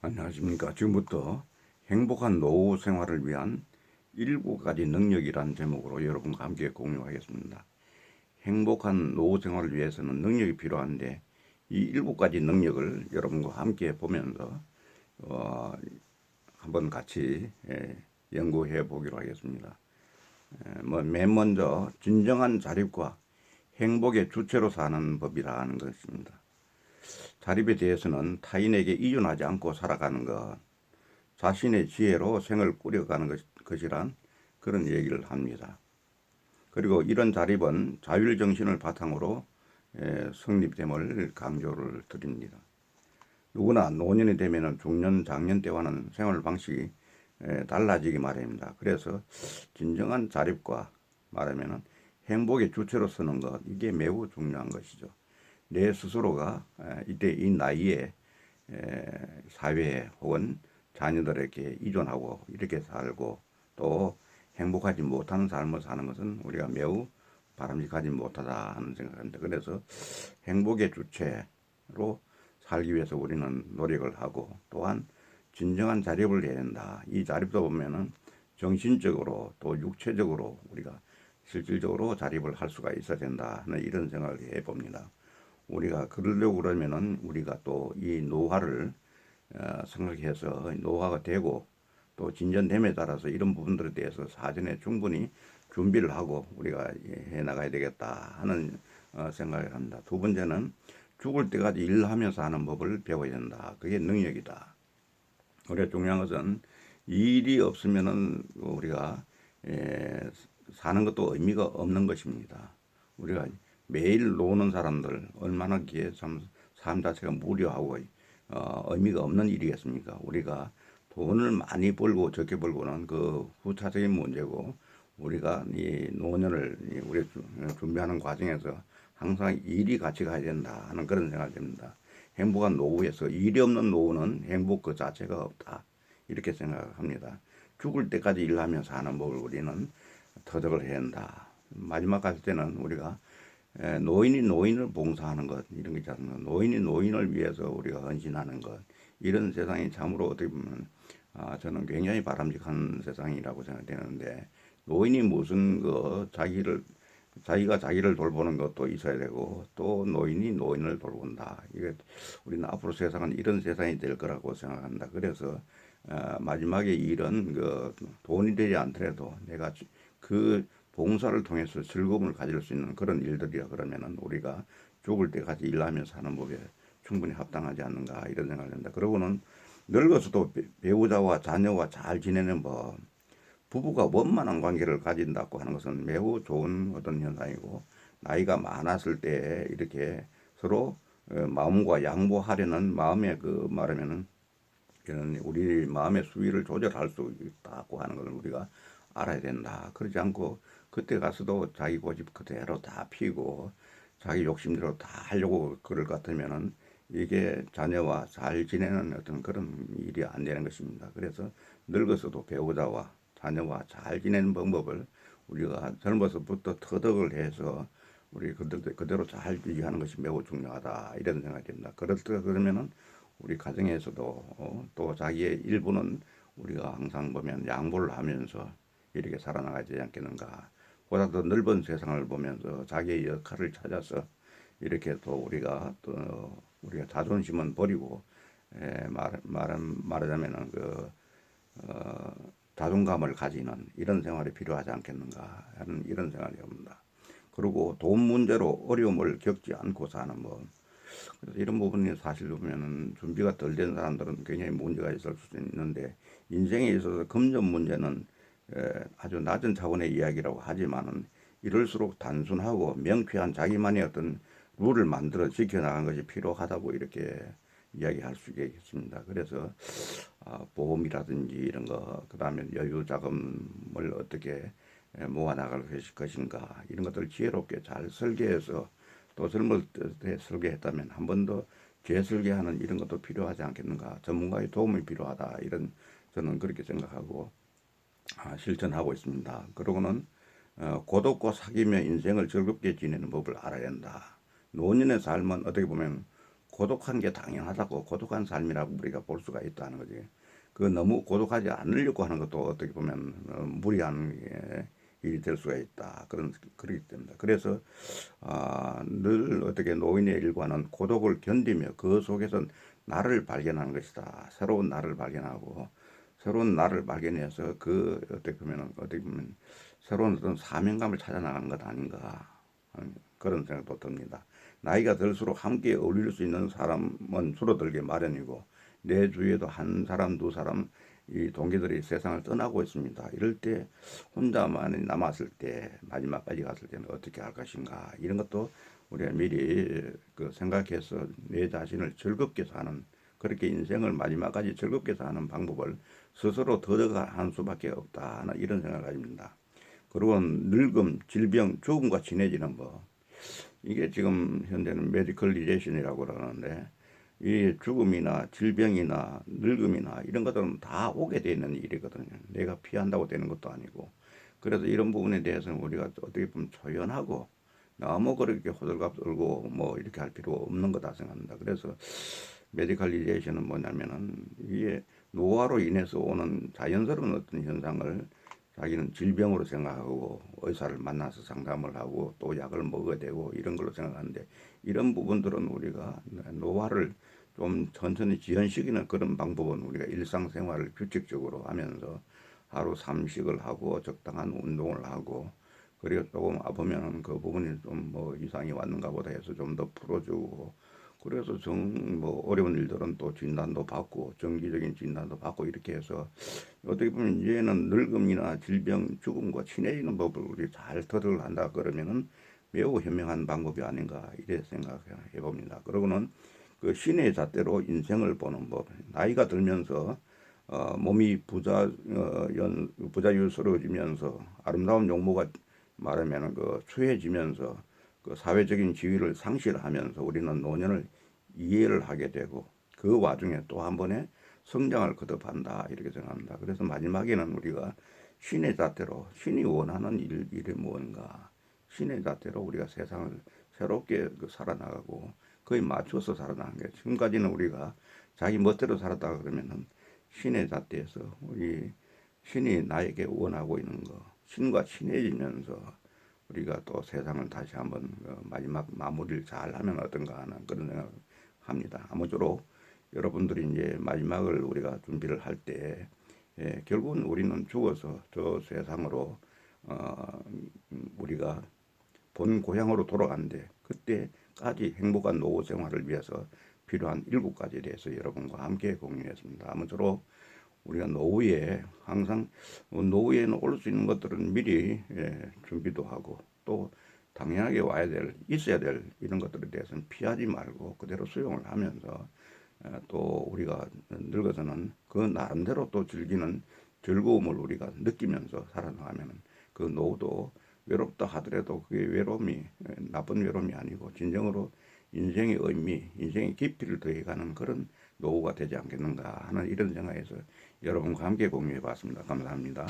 안녕하십니까. 지금부터 행복한 노후 생활을 위한 7가지 능력이란 제목으로 여러분과 함께 공유하겠습니다. 행복한 노후 생활을 위해서는 능력이 필요한데 이 7가지 능력을 여러분과 함께 보면서 한번 같이 연구해 보기로 하겠습니다. 맨 먼저 진정한 자립과 행복의 주체로 사는 법이라는 것입니다. 자립에 대해서는 타인에게 의존하지 않고 살아가는 것, 자신의 지혜로 생을 꾸려가는 것이란 그런 얘기를 합니다. 그리고 이런 자립은 자율정신을 바탕으로 성립됨을 강조를 드립니다. 누구나 노년이 되면 중년, 장년 때와는 생활 방식이 달라지기 마련입니다. 그래서 진정한 자립과 말하면 행복의 주체로 서는 것, 이게 매우 중요한 것이죠. 내 스스로가 이때 이 나이에 사회에 혹은 자녀들에게 의존하고 이렇게 살고 또 행복하지 못하는 삶을 사는 것은 우리가 매우 바람직하지 못하다 하는 생각입니다. 그래서 행복의 주체로 살기 위해서 우리는 노력을 하고 또한 진정한 자립을 해야 된다. 이 자립도 보면은 정신적으로 또 육체적으로 우리가 실질적으로 자립을 할 수가 있어야 된다 하는 이런 생각을 해봅니다. 우리가 그러려고 그러면은 우리가 또 이 노화를 생각해서 노화가 되고 또 진전됨에 따라서 이런 부분들에 대해서 사전에 충분히 준비를 하고 우리가 해 나가야 되겠다 하는 생각을 합니다. 두 번째는 죽을 때까지 일하면서 하는 법을 배워야 된다. 그게 능력이다. 우리가 중요한 것은 일이 없으면은 우리가 사는 것도 의미가 없는 것입니다. 우리가 매일 노는 사람들 얼마나 기에 삶 자체가 무료하고 의미가 없는 일이겠습니까? 우리가 돈을 많이 벌고 적게 벌고는 그 후차적인 문제고 우리가 이 노년을 우리 준비하는 과정에서 항상 일이 같이 가야 된다 하는 그런 생각이 듭니다. 행복한 노후에서 일이 없는 노후는 행복 그 자체가 없다. 이렇게 생각합니다. 죽을 때까지 일하면서 사는 법을 우리는 터득을 해야 한다. 마지막 할 때는 우리가 노인이 노인을 봉사하는 것 이런 게 있지 않습니까? 노인이 노인을 위해서 우리가 헌신하는 것 이런 세상이 참으로 어떻게 보면 저는 굉장히 바람직한 세상이라고 생각되는데 노인이 무슨 자기가 자기를 돌보는 것도 있어야 되고 또 노인이 노인을 돌본다. 이게 우리는 앞으로 세상은 이런 세상이 될 거라고 생각한다. 그래서 마지막에 일은 그 돈이 되지 않더라도 내가 그 봉사를 통해서 즐거움을 가질 수 있는 그런 일들이라 그러면은 우리가 죽을 때까지 일하면서 사는 법에 충분히 합당하지 않는가 이런 생각을 합니다. 그러고는 늙어서도 배우자와 자녀와 잘 지내는 법, 부부가 원만한 관계를 가진다고 하는 것은 매우 좋은 어떤 현상이고 나이가 많았을 때 이렇게 서로 마음과 양보하려는 마음의 그 말하면은 우리 마음의 수위를 조절할 수 있다고 하는 것을 우리가 알아야 된다. 그러지 않고 그때 가서도 자기 고집 그대로 다 피고 자기 욕심대로 다 하려고 그럴 것 같으면은 이게 자녀와 잘 지내는 어떤 그런 일이 안 되는 것입니다. 그래서 늙어서도 배우자와 자녀와 잘 지내는 방법을 우리가 젊어서부터 터득을 해서 우리 그대로 잘 유지하는 것이 매우 중요하다 이런 생각이 듭니다. 그러면은 우리 가정에서도 또 자기의 일부는 우리가 항상 보면 양보를 하면서 이렇게 살아나가야 되지 않겠는가. 보다 더 넓은 세상을 보면서 자기의 역할을 찾아서 이렇게 또 우리가 자존심은 버리고 말하자면은 자존감을 가지는 이런 생활이 필요하지 않겠는가 하는 이런 생각이 듭니다. 그리고 돈 문제로 어려움을 겪지 않고 사는 법. 그래서 이런 부분이 사실 보면은 준비가 덜 된 사람들은 굉장히 문제가 있을 수 있는데 인생에 있어서 금전 문제는 아주 낮은 차원의 이야기라고 하지만은 이럴수록 단순하고 명쾌한 자기만의 어떤 룰을 만들어 지켜나가는 것이 필요하다고 이렇게 이야기할 수 있겠습니다. 그래서 보험이라든지 이런 거, 그 다음에 여유 자금을 어떻게 모아 나갈 것인가 이런 것들을 지혜롭게 잘 설계해서 또 젊을 때 설계했다면 한 번 더 재설계하는 이런 것도 필요하지 않겠는가. 전문가의 도움이 필요하다. 이런 저는 그렇게 생각하고 실천하고 있습니다. 그러고는 고독과 사귀며 인생을 즐겁게 지내는 법을 알아야 한다. 노년의 삶은 어떻게 보면 고독한 게 당연하다고, 고독한 삶이라고 우리가 볼 수가 있다는 거지. 그 너무 고독하지 않으려고 하는 것도 어떻게 보면 무리한 일이 될 수가 있다. 그렇기 때문에. 그래서, 늘 어떻게 노인의 일과는 고독을 견디며 그 속에서 나를 발견하는 것이다. 새로운 나를 발견하고, 새로운 나를 발견해서 어떻게 보면 새로운 어떤 사명감을 찾아 나가는 것 아닌가. 그런 생각도 듭니다. 나이가 들수록 함께 어울릴 수 있는 사람은 줄어들게 마련이고, 내 주위에도 한 사람, 두 사람, 이 동기들이 세상을 떠나고 있습니다. 이럴 때 혼자만 남았을 때, 마지막까지 갔을 때는 어떻게 할 것인가. 이런 것도 우리가 미리 생각해서 내 자신을 즐겁게 사는, 그렇게 인생을 마지막까지 즐겁게 사는 방법을 스스로 더덕한 수밖에 없다 하는 이런 생각을 가집니다. 그리고 늙음, 질병, 죽음과 친해지는 법. 이게 지금 현재는 메디컬 리레이션이라고 그러는데, 이 죽음이나 질병이나 늙음이나 이런 것들은 다 오게 되는 일이거든요. 내가 피한다고 되는 것도 아니고. 그래서 이런 부분에 대해서는 우리가 어떻게 보면 초연하고, 너무 그렇게 호들갑 떨고 뭐 이렇게 할 필요 없는 거다 생각합니다. 그래서 메디컬 리레이션은 뭐냐면은, 이게 노화로 인해서 오는 자연스러운 어떤 현상을 자기는 질병으로 생각하고 의사를 만나서 상담을 하고 또 약을 먹어야 되고 이런 걸로 생각하는데, 이런 부분들은 우리가 노화를 좀 천천히 지연시키는 그런 방법은 우리가 일상생활을 규칙적으로 하면서 하루 3식을 하고 적당한 운동을 하고, 그리고 조금 아프면은 그 부분이 좀 뭐 이상이 왔는가 보다 해서 좀 더 풀어주고, 그래서 뭐 어려운 일들은 또 진단도 받고 정기적인 진단도 받고 이렇게 해서 어떻게 보면 이제는 늙음이나 질병, 죽음과 친해지는 법을 우리 잘 터득을 한다 그러면은 매우 현명한 방법이 아닌가 이래 생각해 봅니다. 그러고는 그 신의 잣대로 인생을 보는 법. 나이가 들면서 몸이 부자유스러워지면서 아름다운 용모가 말하면 추해지면서 그 사회적인 지위를 상실하면서 우리는 노년을 이해를 하게 되고, 그 와중에 또 한 번의 성장을 거듭한다 이렇게 생각합니다. 그래서 마지막에는 우리가 신의 잣대로, 신이 원하는 일이 무언가, 신의 잣대로 우리가 세상을 새롭게 살아나가고 거의 맞춰서 살아나는 게, 지금까지는 우리가 자기 멋대로 살았다가 그러면은 신의 잣대에서 우리 신이 나에게 원하고 있는 거, 신과 친해지면서 우리가 또 세상을 다시 한번 마지막 마무리를 잘 하면 어떤가 하는 그런 생각을 합니다. 아무쪼록 여러분들이 이제 마지막을 우리가 준비를 할 때, 결국은 우리는 죽어서 저 세상으로 우리가 본 고향으로 돌아가는데, 그때까지 행복한 노후 생활을 위해서 필요한 7가지에 대해서 여러분과 함께 공유했습니다. 아무쪼록 우리가 노후에 항상 노후에는 올 수 있는 것들은 미리 준비도 하고, 또 당연하게 와야 될, 있어야 될 이런 것들에 대해서는 피하지 말고 그대로 수용을 하면서 또 우리가 늙어서는 그 나름대로 또 즐기는 즐거움을 우리가 느끼면서 살아나가면 그 노후도 외롭다 하더라도 그게 외로움이 나쁜 외로움이 아니고 진정으로 인생의 의미, 인생의 깊이를 더해가는 그런 노후가 되지 않겠는가 하는 이런 생각에서 여러분과 함께 공유해 봤습니다. 감사합니다.